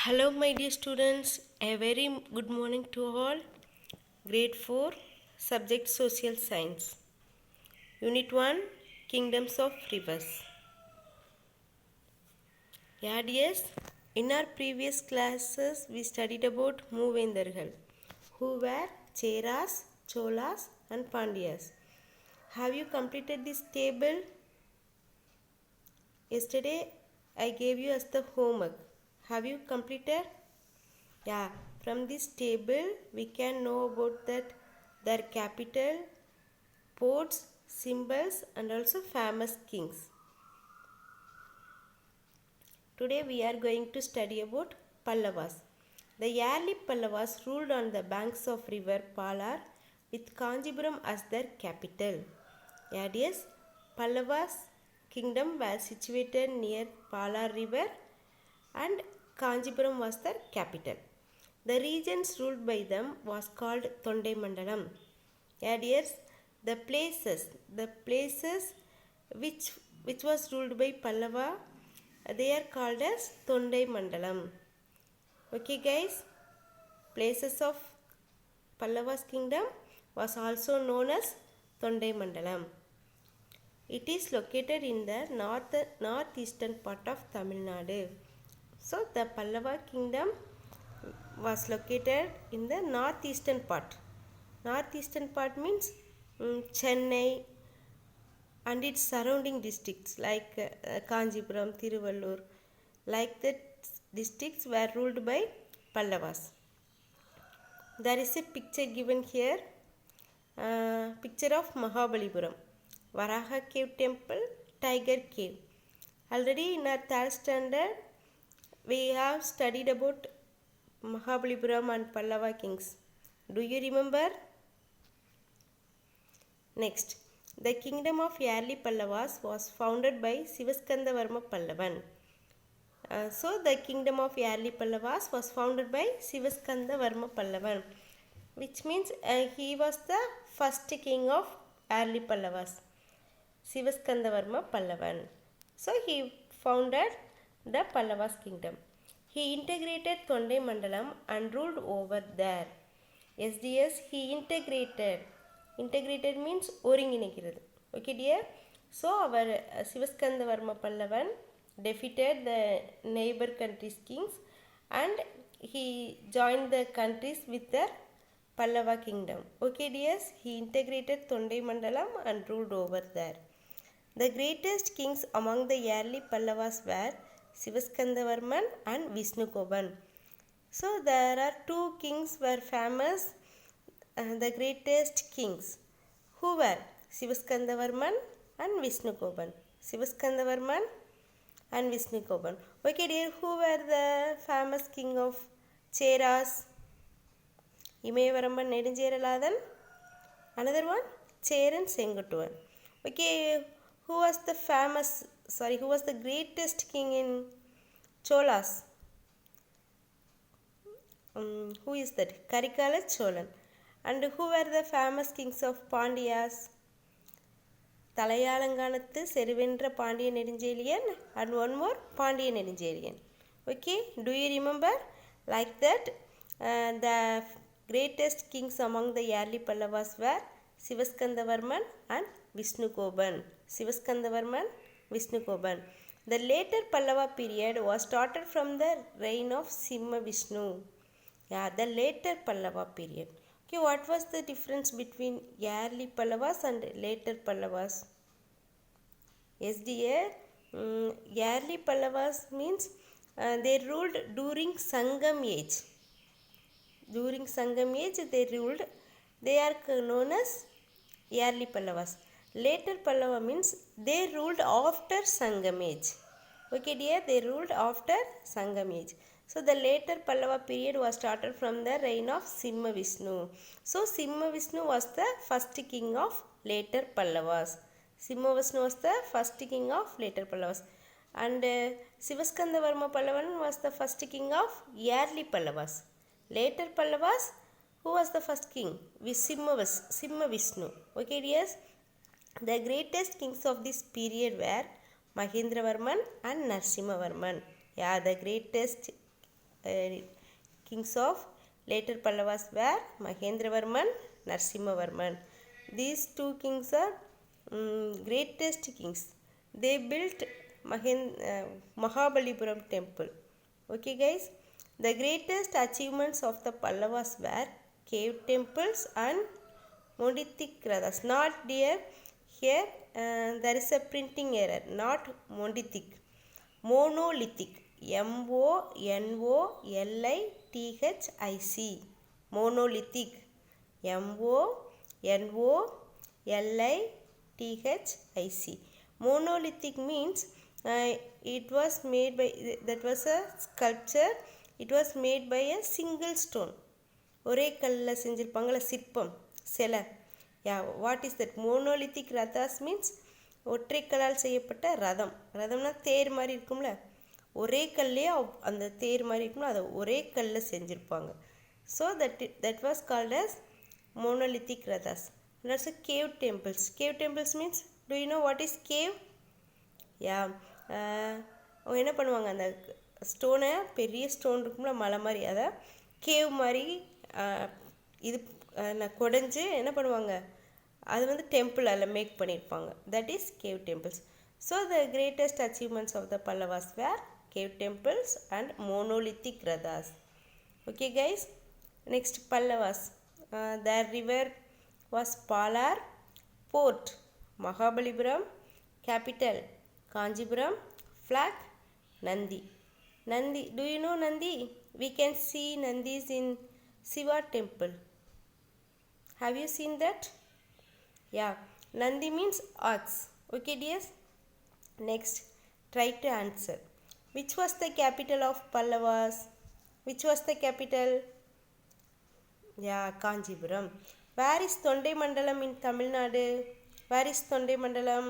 Hello, my dear students. A very good morning to all. Grade 4, Subject Social Science. Unit 1, Kingdoms of Rivers. Yeah, dears, in our previous classes, we studied about Moovendargal, who were Cheras, Cholas, and Pandyas. Have you completed this table? Yesterday, I gave you as the homework. Have you completed? Yeah, from this table we can know about that their capital, ports, symbols and also famous kings. Today we are going to study about Pallavas. The early Pallavas ruled on the banks of river Palar with Kanjipuram as their capital. Yes, Pallavas kingdom was situated near Palar river and Kanjipuram was their capital. The regions ruled by them was called Tondai Mandalam. Dears, the places which was ruled by Pallava, they are called as Tondai Mandalam. Okay, guys, places of Pallava's kingdom was also known as Tondai Mandalam. It is located in the northeastern part of Tamil Nadu. So the Pallava kingdom was located in the northeastern part. Northeastern part means Chennai and its surrounding districts like Kanjipuram, Tiruvallur, like that districts were ruled by Pallavas. There is a picture given here, picture of Mahabalipuram, Varaha cave temple, tiger cave. Already in our third standard, we have studied about Mahabalipuram and Pallava kings. Do you remember? Next, the kingdom of early Pallavas was founded by Sivaskandavarma Pallavan. So, the kingdom of early Pallavas was founded by Sivaskandavarma Pallavan, which means he was the first king of early Pallavas, Sivaskandavarma Pallavan. So, he founded the Pallavas kingdom. He integrated Tondai Mandalam and ruled over there. SDS, he integrated means ஒருங்கிணைக்கிறது. Okay dear. So our Sivaskandavarma Pallavan defeated the neighbor countries kings and he joined the countries with their Pallava kingdom. Okay dears, he integrated Tondai Mandalam and ruled over there. The greatest kings among the early Pallavas were Sivaskandavarman and Vishnukoban. So there are two kings were famous, the greatest kings, who were Sivaskandavarman and Vishnukoban. Sivaskandavarman and Vishnukoban. Okay dear, who were the famous king of Cheras? Imayavarambam Neduncheraladan. Another one, Cheran Sengotuvan. Okay, who was the greatest king in Cholas? Who is that? Karikala Cholan. And who were the famous kings of Pandyas? Talayalanganathu Serivendra Pandiya Neduncheliyan and one more Pandiya Neduncheliyan. Okay, do you remember? Like that, the greatest kings among the early Pallavas were Sivaskandavarman and Vishnukoban. Sivaskandavarman, Vishnukoban. The later Pallava period was started from the reign of Simha Vishnu. Yeah, the later Pallava period. Okay, what was the difference between early Pallavas and later Pallavas? Yes, dear. Early Pallavas means they ruled during Sangam age. During Sangam age they ruled. They are known as early Pallavas. Later Pallava means they ruled after Sangam age. Okay dear, they ruled after Sangam age. So the later Pallava period was started from the reign of Simha Vishnu. So Simha Vishnu was the first king of later Pallavas. Simha Vishnu was the first king of later Pallavas. And Sivaskandavarma Pallavan was the first king of early Pallavas. Later Pallavas, who was the first king? Simha Vishnu. Okay dears, the greatest kings of this period were Mahendravarman and Narasimhavarman. Yeah, the greatest Kings of later Pallavas were Mahendravarman, Narsimhavarman. These two kings are greatest kings. They built Mahabalipuram temple. Okay guys, the greatest achievements of the Pallavas were cave temples and monolithic rathas. Not dear, here there is a printing error, not monolithic, monolithic, monolithic, monolithic, monolithic. Monolithic means it was made by, that was a sculpture, it was made by a single stone. ஒரே கல்லில் செஞ்சுருப்பாங்கள சிற்பம் சிலை. What is that? Monolithic rathas means ஒற்றைக்கல்லால் செய்யப்பட்ட ரதம். ரதம்னா தேர் மாதிரி இருக்கும்ல, ஒரே கல்லே அந்த தேர் மாதிரி இருக்கும்ல, அதை ஒரே கல்லில் செஞ்சுருப்பாங்க. So that was called as monolithic rathas. And also cave temples. Cave temples means, do you know what is cave? அவங்க என்ன பண்ணுவாங்க, அந்த ஸ்டோனை, பெரிய ஸ்டோன் இருக்கும்ல மலை மாதிரி, அதை கேவ் மாதிரி இது குடைஞ்சு என்ன பண்ணுவாங்க, அது வந்து டெம்பிள் அதில் மேக் பண்ணியிருப்பாங்க. That is cave temples. So the greatest achievements of the Pallavas were cave temples and monolithic rathas. Okay guys, next Pallavas. The river was Palar, port Mahabalipuram, capital Kanjipuram, flag Nandi. Nandi, do you know Nandi? We can see Nandis in Shiva temple. Have you seen that? Yeah, Nandi means ox. Okay dears, next try to answer. Which was the capital of Pallavas? Which was the capital? Yeah, Kanjipuram. Where is Thondai Mandalam in Tamil Nadu? Where is Thondai Mandalam?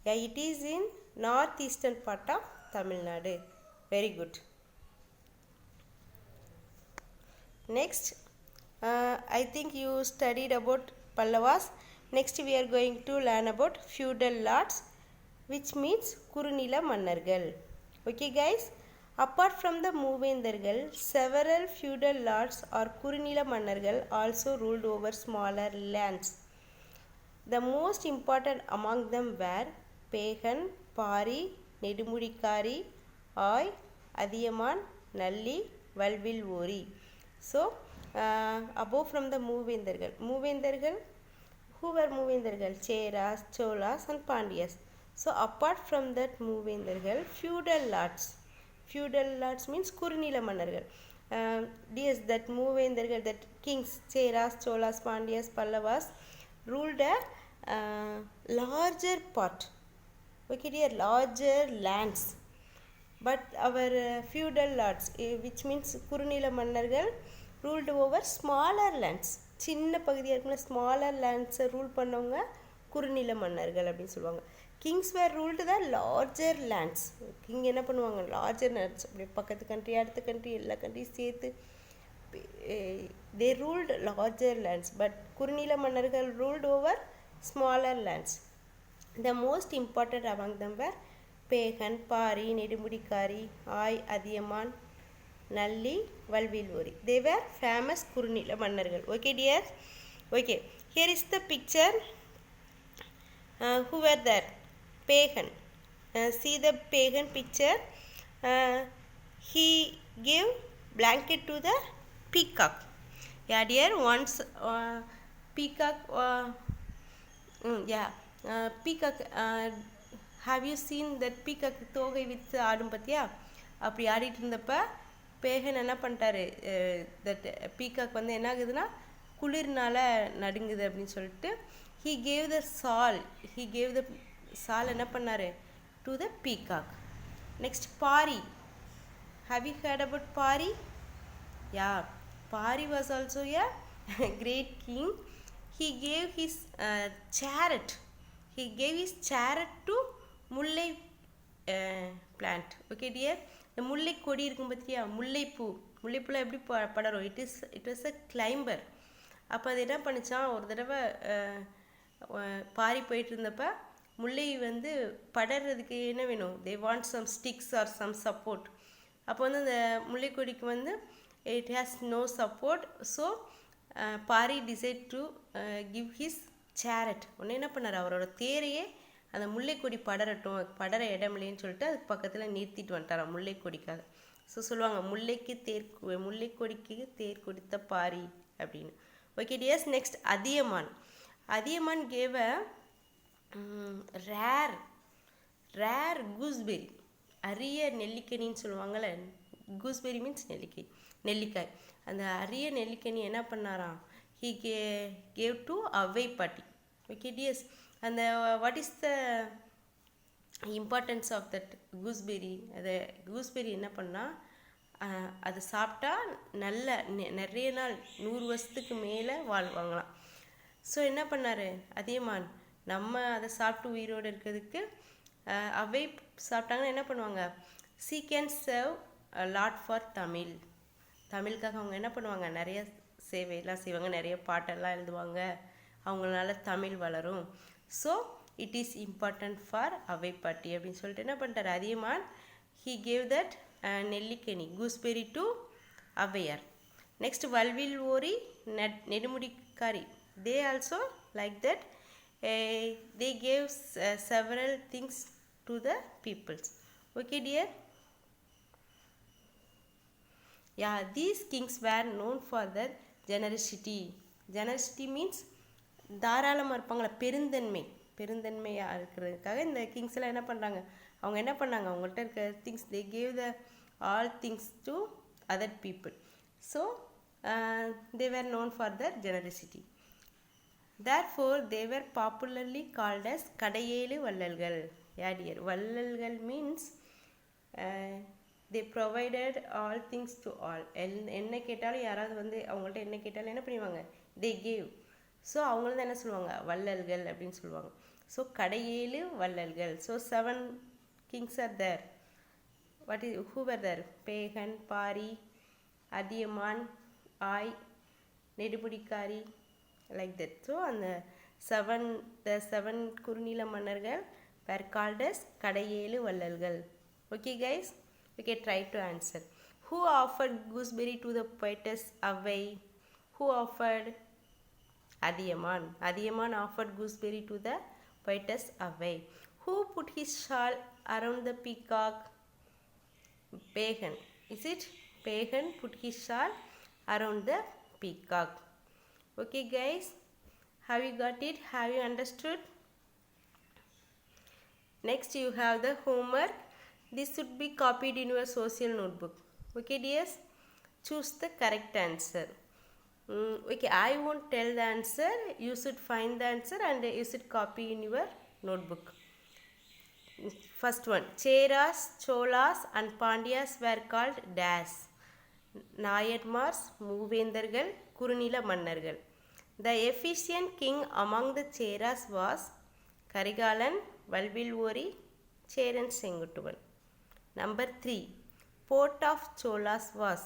Yeah, it is in northeastern part of Tamil Nadu. Very good. Next, I think you studied about Pallavas. Next we are going to learn about feudal lords, which means Kurunila Mannargal. Okay guys, apart from the Moovendargal, several feudal lords or Kurunila Mannargal also ruled over smaller lands. The most important among them were Pegan, Pari, Nedumudikari, Oy, Adiyaman, Nalli, Valvilvori. So, above from the Moovendargal. Moovendargal, who were Moovendargal? Cheras, Cholas and Pandyas. So, apart from that Moovendargal, feudal lords. Feudal lords means Kurunila Mannargal. Yes, that Moovendargal, that kings, Cheras, Cholas, Pandyas, Pallavas, ruled a larger part. Okay dear, larger lands. But our feudal lords, which means Kurunila Mannargal, ruled over smaller lands. சின்ன பகுதியாக இருக்குல்ல, smaller லேண்ட்ஸை rule பண்ணவங்க குறுநில மன்னர்கள் அப்படின்னு சொல்லுவாங்க. Kings were ruled the larger lands. King என்ன பண்ணுவாங்க, லார்ஜர் லேண்ட்ஸ், அப்படியே பக்கத்து கண்ட்ரி அடுத்த கண்ட்ரி எல்லா கண்ட்ரியும் சேர்த்து they ruled larger lands, but குறுநில மன்னர்கள் ruled over smaller lands. The most important among them were Pegan, Pari, Nedumudikari, Oy, Adiyaman, Nalli, Valvilvori. They were famous Kurunila Mannargal. Okay dear? Okay, here is the picture. Who were there? Pegan. See the Pegan picture. He gave blanket to the peacock. Yeah dear, once peacock, peacock, have you seen that peacock தோகை with ஆடும் பத்தியா? அப்படி ஆடிட்டு இருந்தப்ப பேகன் என்ன பண்ணிட்டாரு, that peacock வந்து என்ன ஆகுதுன்னா குளிர்னால நடுங்குது அப்படின்னு சொல்லிட்டு he gave the shawl என்ன பண்ணாரு to the peacock. Next, Pari. Have you heard about Pari? Yeah, Pari was also a great king. He gave his chariot. He gave his chariot to Mullai plant. Okay dear, இந்த முல்லை கொடி இருக்கும் பார்த்தியா, முல்லைப்பூ, முல்லைப்பூலாம் எப்படி படரும், it was a climber. அப்போ அது என்ன பண்ணிச்சான், ஒரு தடவை பாரி போயிட்டு இருந்தப்ப முல்லை வந்து படறதுக்கு என்ன வேணும், they want some sticks or some support. அப்போ வந்து அந்த முல்லைக்கொடிக்கு வந்து it has no support. So Pari decide to give his chariot. உடனே என்ன பண்ணார், அவரோட தேரையே அந்த முல்லைக்கொடி படரட்டும், படர இடமில்லைன்னு சொல்லிட்டு அதுக்கு பக்கத்தில் நிறுத்திட்டு வந்துட்டாராம் முல்லைக்கொடிக்காக. ஸோ சொல்லுவாங்க முல்லைக்கொடிக்கு தேர் கொடுத்த பாரி அப்படின்னு. Okay dears, next Athiyaman. Athiyaman gave rare gooseberry, அரிய நெல்லிக்கனின்னு சொல்லுவாங்கள்ல, கூஸ்பெரி மீன்ஸ் நெல்லிக்காய். அந்த அரிய நெல்லிக்கனி என்ன பண்ணாராம், he gave to அவ்வை பாட்டி. ஓகே டியர்ஸ், அந்த what is the importance of that gooseberry? அது கூஸ்பெரி என்ன பண்ணால் அது சாப்பிட்டா நல்ல நிறைய நாள் 100 வருஷத்துக்கு மேலே வாழ்வாங்களாம். ஸோ என்ன பண்ணார் அதியமான், நம்ம அதை சாப்பிட்டு உயிரோடு இருக்கிறதுக்கு அவை சாப்பிட்டாங்கன்னா என்ன பண்ணுவாங்க, she can serve a lot for தமிழுக்காக அவங்க என்ன பண்ணுவாங்க, நிறைய சேவையெல்லாம் செய்வாங்க, நிறைய பாட்டெல்லாம் எழுதுவாங்க, அவங்களால தமிழ் வளரும். So it is important for Avvai பாட்டி அப்படின்னு சொல்லிட்டு என்ன பண்ணிட்டார் Athiyaman, he gave that nellikani gooseberry to Avvaiyar. Next Valvil Ori Nedumudikkari, they also like that they gave several things to the peoples. Okay dear, yeah, these kings were known for their generosity. Generosity means தாராளமாக இருப்பாங்களா, பெருந்தன்மையாக இருக்கிறதுக்காக இந்த Kings எல்லாம் என்ன பண்ணுறாங்க, அவங்க என்ன பண்ணாங்க, அவங்கள்ட்ட இருக்க things they gave the all things to other people. So they were known for their generosity. Therefore they were popularly called as கடையேழு வள்ளல்கள். Yeah dear, வள்ளல்கள் means they provided all things to all. என்ன கேட்டாலும் யாராவது வந்து அவங்கள்ட்ட என்ன கேட்டாலும் என்ன பண்ணுவாங்க, they gave. So அவங்களும் தான் என்ன சொல்லுவாங்க, வள்ளல்கள் அப்படின்னு சொல்லுவாங்க. ஸோ கடையேழு வள்ளல்கள். So 7 kings are there. Who were there? Pegan, Pari, Athiyaman, Aay, Nedumudikkari, like that. So அந்த the 7 குறுநில மன்னர்கள் were called as கடையேழு வள்ளல்கள். Okay guys, okay, try to answer. Who offered gooseberry to the poetess Avai? Who offered? Adiyaman offered gooseberry to the poetess Avai. Who put his shawl around the peacock? Pagan. Is it? Pagan put his shawl around the peacock. Okay guys, have you got it? Have you understood? Next you have the homework. This should be copied in your social notebook. Okay dears, choose the correct answer. Okay, I won't tell the answer, you should find the answer and you should copy in your notebook. First one, Cheras, Cholas and Pandyas were called dash. Nayadmars, Moovendargal, Kurunila Mannargal. The efficient king among the Cheras was Karigalan, Valvilvori, Cheran Sengutuvan. Number 3, port of Cholas was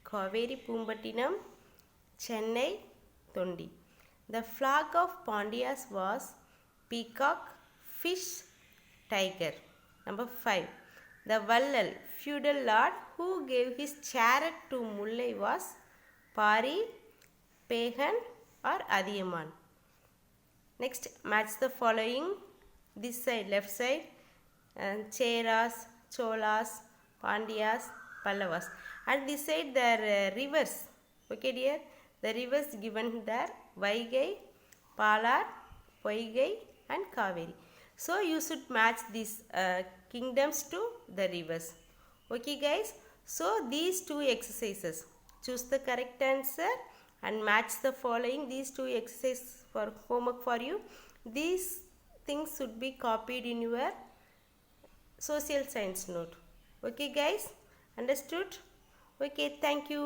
Kaveri Pumbattinam, Chennai, Tondi. The flag of Pandyas was peacock, fish, tiger. Number 5, the Vallal, feudal lord who gave his chariot to Mullai was Pari, Pagan or Adiyaman. Next, match the following. This side, left side, Cheras, Cholas, Pandyas, Pallavas. And this side, their rivers. Okay dear, the rivers given there, Vaigai, Palar, Poigai and Kaveri. So you should match these kingdoms to the rivers. Okay guys, so these 2 exercises, choose the correct answer and match the following. These 2 exercises for homework for you. These things should be copied in your social science note. Okay guys, understood? Okay, thank you.